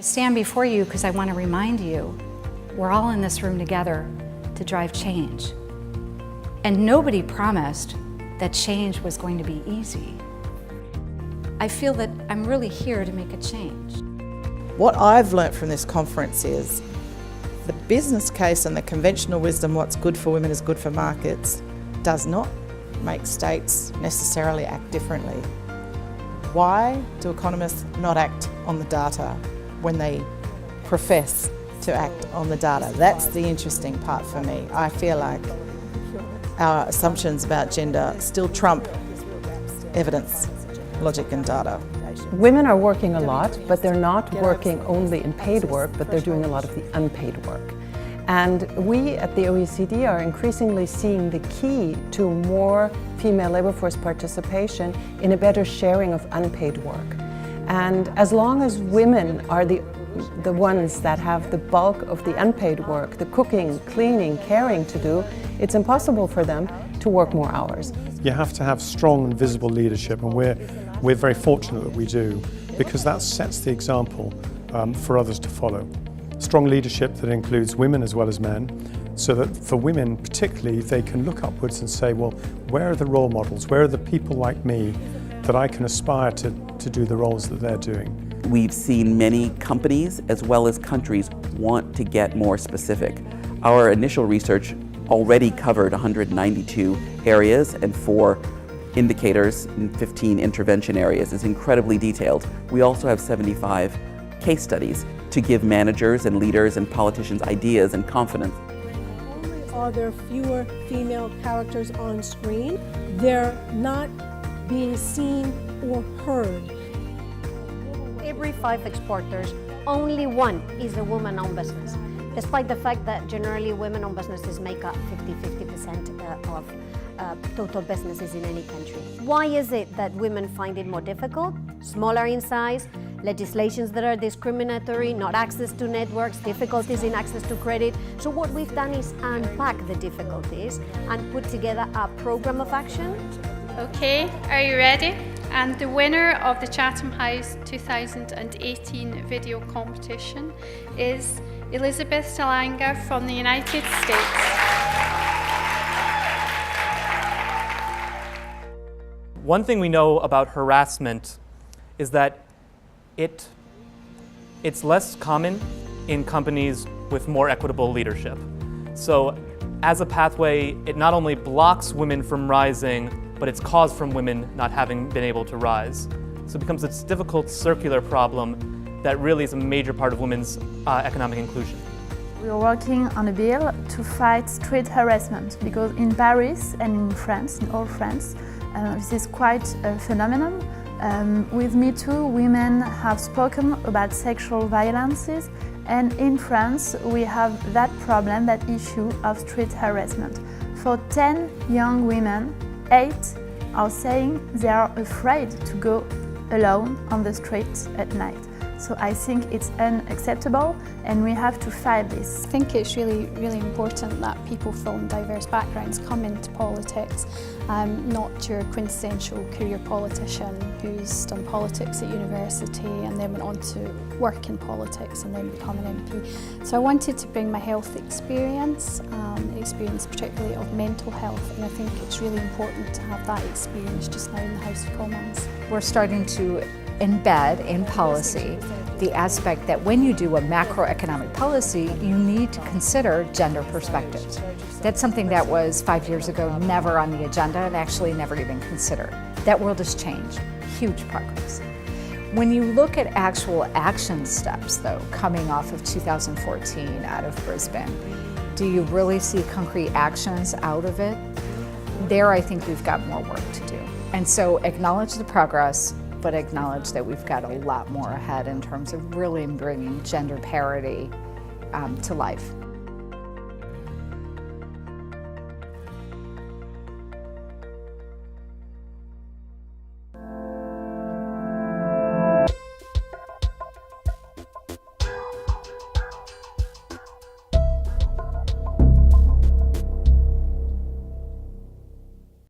stand before you because I want to remind you, we're all in this room together to drive change. And nobody promised that change was going to be easy. I feel that I'm really here to make a change. What I've learnt from this conference is the business case and the conventional wisdom, what's good for women is good for markets, does not make states necessarily act differently. Why do economists not act on the data when they profess to act on the data? That's the interesting part for me. I feel like our assumptions about gender still trump evidence, logic and data. Women are working a lot, but they're not working only in paid work, but they're doing a lot of the unpaid work. And we at the OECD are increasingly seeing the key to more female labour force participation in a better sharing of unpaid work. And as long as women are the ones that have the bulk of the unpaid work, the cooking, cleaning, caring to do, it's impossible for them to work more hours. You have to have strong and visible leadership, and we're very fortunate that we do, because that sets the example for others to follow. Strong leadership that includes women as well as men, so that for women particularly, they can look upwards and say, well, where are the role models? Where are the people like me that I can aspire to do the roles that they're doing? We've seen many companies as well as countries want to get more specific. Our initial research already covered 192 areas and 4 indicators in 15 intervention areas. It's incredibly detailed. We also have 75 case studies to give managers and leaders and politicians ideas and confidence. Not only are there fewer female characters on screen, they're not being seen or heard. Every 5 exporters, only 1 is a woman-owned business, despite the fact that generally women-owned businesses make up 50% of total businesses in any country. Why is it that women find it more difficult? Smaller in size, legislations that are discriminatory, not access to networks, difficulties in access to credit. So what we've done is unpack the difficulties and put together a program of action. Okay, are you ready? And the winner of the Chatham House 2018 video competition is Elizabeth Salanga from the United States. One thing we know about harassment is that it's less common in companies with more equitable leadership. So as a pathway, it not only blocks women from rising, but it's caused from women not having been able to rise. So it becomes this difficult circular problem that really is a major part of women's economic inclusion. We are working on a bill to fight street harassment because in Paris and in France, in all France, this is quite a phenomenon. With Me Too, women have spoken about sexual violences, and in France we have that problem, that issue of street harassment. For 10 young women, 8 are saying they are afraid to go alone on the street at night. So I think it's unacceptable and we have to fight this. I think it's really important that people from diverse backgrounds come into politics, not your quintessential career politician who's done politics at university and then went on to work in politics and then become an MP. So I wanted to bring my health experience particularly of mental health, and I think it's really important to have that experience just now in the House of Commons. We're starting to embed in policy the aspect that when you do a macroeconomic policy, you need to consider gender perspectives. That's something that was 5 years ago never on the agenda and actually never even considered. That world has changed, huge progress. When you look at actual action steps though, coming off of 2014 out of Brisbane, do you really see concrete actions out of it? There I think we've got more work to do. And so acknowledge the progress, but acknowledge that we've got a lot more ahead in terms of really bringing gender parity to life.